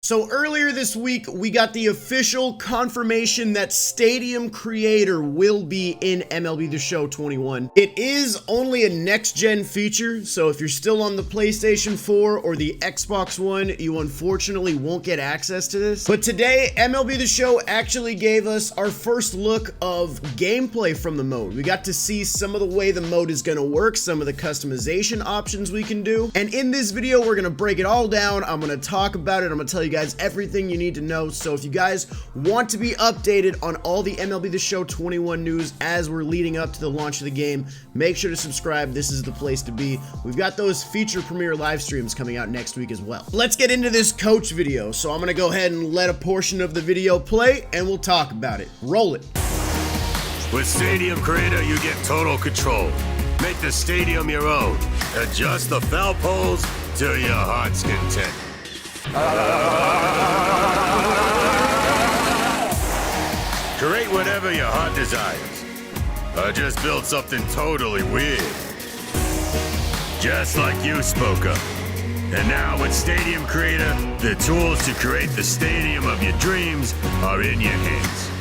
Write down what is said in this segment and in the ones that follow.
So earlier this week, we got the official confirmation that Stadium Creator will be in MLB The Show 21. It is only a next-gen feature, so if you're still on the PlayStation 4 or the Xbox One, you unfortunately won't get access to this. But today, MLB The Show actually gave us our first look of gameplay from the mode. We got to see some of the way the mode is going to work, some of the customization options we can do. And in this video, we're going to break it all down. I'm going to talk about it. I'm going to tell you guys everything you need to know. So if you guys want to be updated on all the MLB The Show 21 news as we're leading up to the launch of the game, make sure to subscribe. This is the place to be. We've got those feature premiere live streams coming out next week as well. Let's get into this coach video. So I'm going to go ahead and let a portion of the video play and we'll talk about it. Roll it. With Stadium Creator, you get total control. Make the stadium your own. Adjust the foul poles to your heart's content. Create whatever your heart desires. Or just build something totally weird. Just like you spoke of. And now with Stadium Creator, the tools to create the stadium of your dreams are in your hands.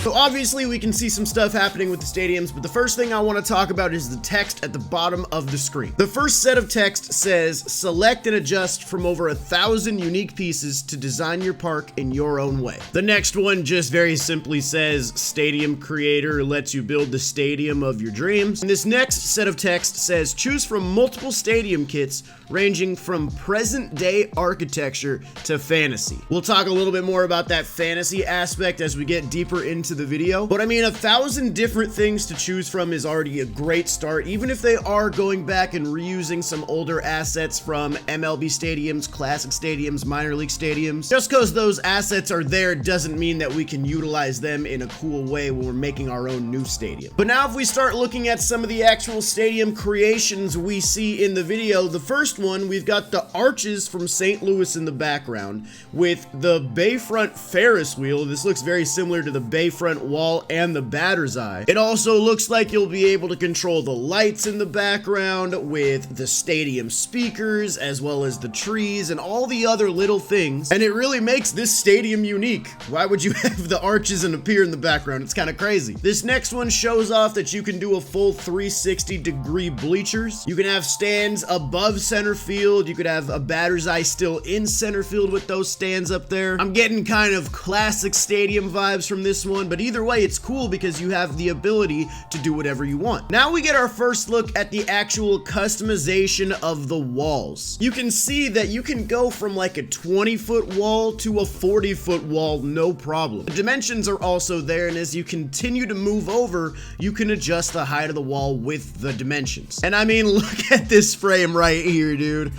So obviously we can see some stuff happening with the stadiums, but the first thing I want to talk about is the text at the bottom of the screen. The first set of text says, select and adjust from over 1,000 unique pieces to design your park in your own way. The next one just very simply says, Stadium Creator lets you build the stadium of your dreams. And this next set of text says, choose from multiple stadium kits ranging from present day architecture to fantasy. We'll talk a little bit more about that fantasy aspect as we get deeper into the video, but I mean 1,000 different things to choose from is already a great start, even if they are going back and reusing some older assets from MLB stadiums, classic stadiums, minor league stadiums. Just because those assets are there doesn't mean that we can utilize them in a cool way when we're making our own new stadium. But now if we start looking at some of the actual stadium creations we see in the video, the first one, we've got the arches from St. Louis in the background with the Bayfront Ferris wheel. This looks very similar to the Bayfront wall and the batter's eye. It also looks like you'll be able to control the lights in the background with the stadium speakers as well as the trees and all the other little things. And it really makes this stadium unique. Why would you have the arches and a pier in the background? It's kind of crazy. This next one shows off that you can do a full 360-degree bleachers. You can have stands above center field. You could have a batter's eye still in center field with those stands up there. I'm getting kind of classic stadium vibes from this one, but either way, it's cool because you have the ability to do whatever you want. Now we get our first look at the actual customization of the walls. You can see that you can go from like a 20-foot wall to a 40-foot wall, no problem. The dimensions are also there, and as you continue to move over, you can adjust the height of the wall with the dimensions. And I mean, look at this frame right here, dude.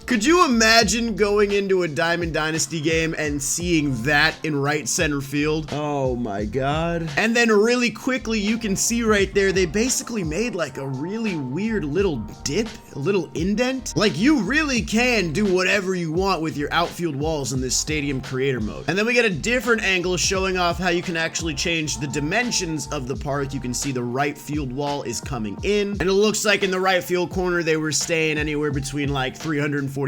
Could you imagine going into a Diamond Dynasty game and seeing that in right center field? Oh my god. And then really quickly, you can see right there, they basically made like a really weird little dip, a little indent. Like you really can do whatever you want with your outfield walls in this Stadium Creator mode. And then we get a different angle showing off how you can actually change the dimensions of the park. You can see the right field wall is coming in, and it looks like in the right field corner, they were staying anywhere between like 345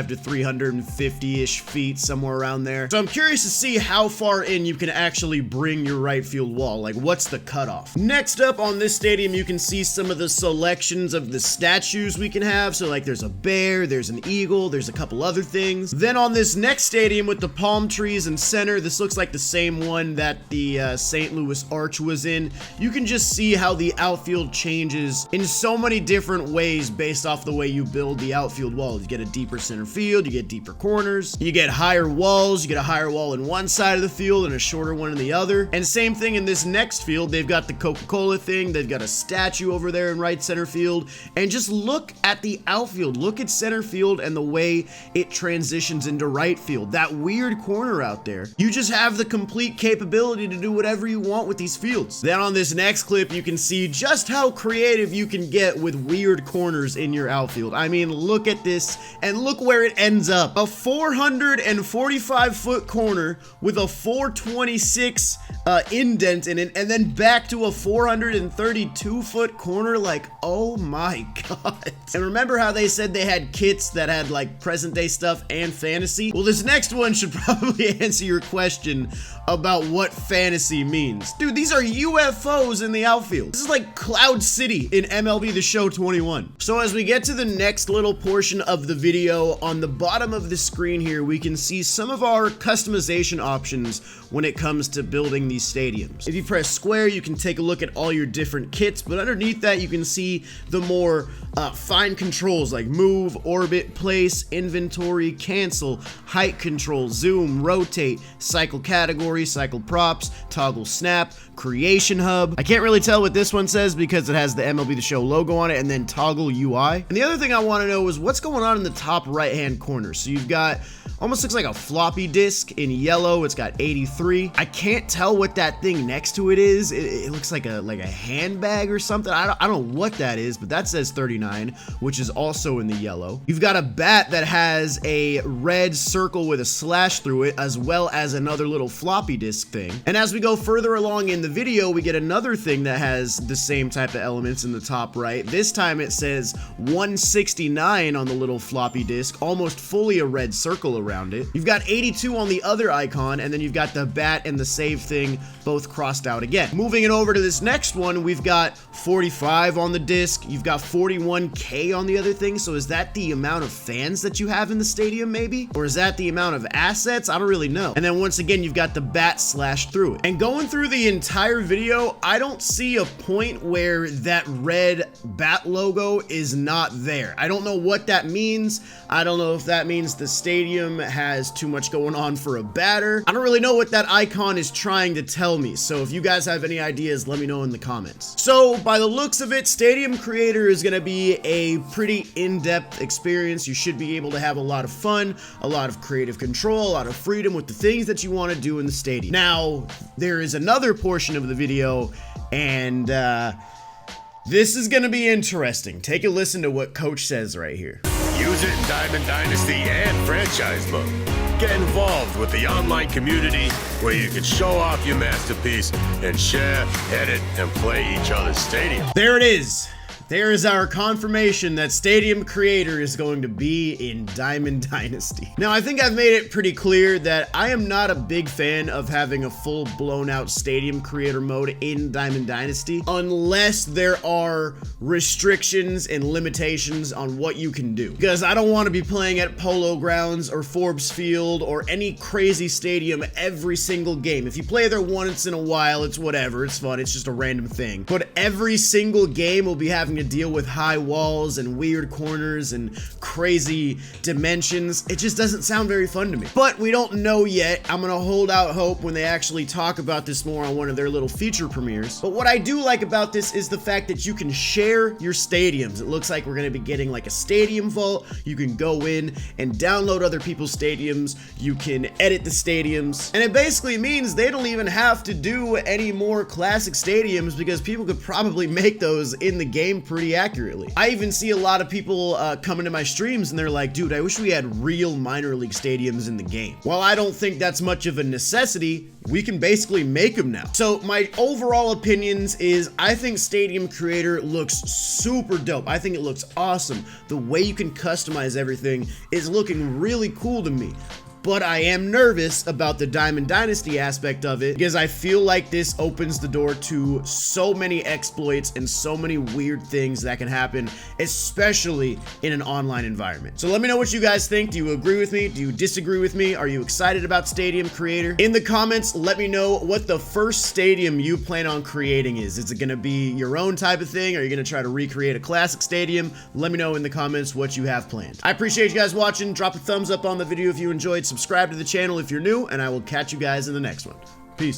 to 350-ish feet, somewhere around there. So I'm curious to see how far in you can actually bring your right field wall. Like, what's the cutoff? Next up on this stadium, you can see some of the selections of the statues we can have. So like there's a bear, there's an eagle, there's a couple other things. Then on this next stadium with the palm trees in center, this looks like the same one that the St. Louis Arch was in. You can just see how the outfield changes in so many different ways based off the way you build the outfield wall. You get a deeper center field, you get deeper corners, you get higher walls, you get a higher wall in one side of the field and a shorter one in the other. And same thing in this next field, they've got the Coca-Cola thing, they've got a statue over there in right center field, and just look at the outfield, look at center field and the way it transitions into right field. That weird corner out there, you just have the complete capability to do whatever you want with these fields. Then on this next clip, you can see just how creative you can get with weird corners in your outfield. I mean, look at this and look where it ends up. A 445-foot corner with a 426 indent in it, and then back to a 432-foot corner. Like, oh my god. And remember how they said they had kits that had like present day stuff and fantasy? Well, this next one should probably answer your question about what fantasy means. Dude, these are UFOs in the outfield. This is like Cloud City in MLB The Show 21. So as we get to the next little portion of the video, on the bottom of the screen here, we can see some of our customization options when it comes to building these stadiums. If you press square, you can take a look at all your different kits, but underneath that, you can see the more fine controls like move, orbit, place, inventory, cancel, height control, zoom, rotate, cycle category, cycle props, toggle snap, creation hub. I can't really tell what this one says because it has the MLB The Show logo on it, and then toggle UI. And the other thing I want to know is what's going on in the top right hand corner. So you've got almost looks like a floppy disk in yellow. It's got 83. I can't tell what that thing next to it is. It looks like a handbag or something. I don't know what that is, but that says 39, which is also in the yellow. You've got a bat that has a red circle with a slash through it, as well as another little floppy disk thing. And as we go further along in the video, we get another thing that has the same type of elements in the top right. This time it says 169 on the little floppy disk, almost fully a red circle around it. You've got 82 on the other icon, and then you've got the bat and the save thing both crossed out again. Moving it over to this next one, we've got 45 on the disc. You've got 41K on the other thing. So is that the amount of fans that you have in the stadium maybe? Or is that the amount of assets? I don't really know. And then once again, you've got the bat slashed through it. And going through the entire video, I don't see a point where that red bat logo is not there. I don't know what that means. I don't know if that means the stadium has too much going on for a batter. I don't really know what that icon is trying to tell me. So if you guys have any ideas, let me know in the comments. So by the looks of it, Stadium Creator is going to be a pretty in-depth experience. You should be able to have a lot of fun, a lot of creative control, a lot of freedom with the things that you want to do in the stadium. Now, there is another portion of the video, and this is going to be interesting. Take a listen to what Coach says right here. Use it in Diamond Dynasty and franchise mode. Get involved with the online community where you can show off your masterpiece and share, edit, and play each other's stadium. There it is. There is our confirmation that Stadium Creator is going to be in Diamond Dynasty. Now, I think I've made it pretty clear that I am not a big fan of having a full blown out Stadium Creator mode in Diamond Dynasty unless there are restrictions and limitations on what you can do. Because I don't want to be playing at Polo Grounds or Forbes Field or any crazy stadium every single game. If you play there once in a while, it's whatever, it's fun, it's just a random thing. But every single game will be having to deal with high walls and weird corners and crazy dimensions. It just doesn't sound very fun to me. But we don't know yet. I'm gonna hold out hope when they actually talk about this more on one of their little feature premieres. But what I do like about this is the fact that you can share your stadiums. It looks like we're gonna be getting like a stadium vault. You can go in and download other people's stadiums. You can edit the stadiums. And it basically means they don't even have to do any more classic stadiums because people could probably make those in the game pretty accurately. I even see a lot of people coming to my streams and they're like, dude, I wish we had real minor league stadiums in the game. While I don't think that's much of a necessity, we can basically make them now. So my overall opinions is I think Stadium Creator looks super dope. I think it looks awesome. The way you can customize everything is looking really cool to me. But I am nervous about the Diamond Dynasty aspect of it because I feel like this opens the door to so many exploits and so many weird things that can happen, especially in an online environment. So let me know what you guys think. Do you agree with me? Do you disagree with me? Are you excited about Stadium Creator? In the comments, let me know what the first stadium you plan on creating is. Is it going to be your own type of thing? Are you going to try to recreate a classic stadium? Let me know in the comments what you have planned. I appreciate you guys watching. Drop a thumbs up on the video if you enjoyed. Subscribe to the channel if you're new, and I will catch you guys in the next one. Peace.